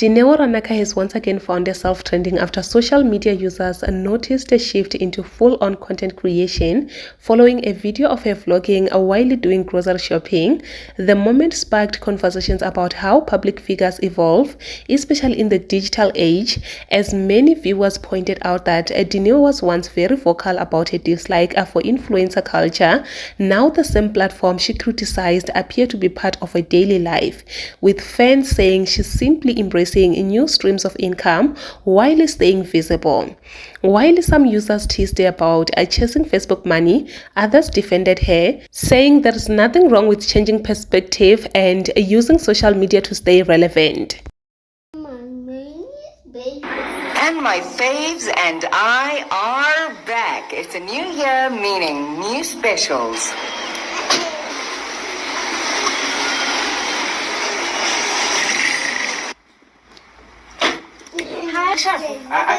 Dineo Ranaka has once again found herself trending after social media users noticed a shift into full-on content creation following a video of her vlogging while doing grocery shopping. The moment sparked conversations about how public figures evolve, especially in the digital age, as many viewers pointed out that Dineo was once very vocal about her dislike for influencer culture. Now the same platform she criticized appear to be part of her daily life, with fans saying she's simply embracing new streams of income while staying visible. While some users teased her about chasing Facebook money, others defended her, saying there's nothing wrong with changing perspective and using social media to stay relevant. And my faves and I are back. It's a new year, meaning new specials. I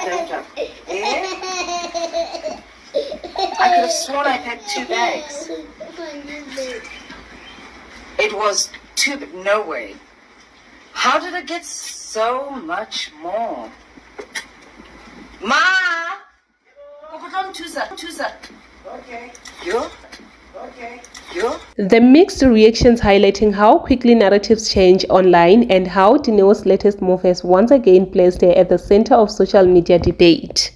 could have sworn I packed 2 bags. It was 2, no way. How did it get so much more? Ma! Okay. You? Okay. You? The mixed reactions highlighting how quickly narratives change online and how Dineo's latest move has once again placed her at the center of social media debate.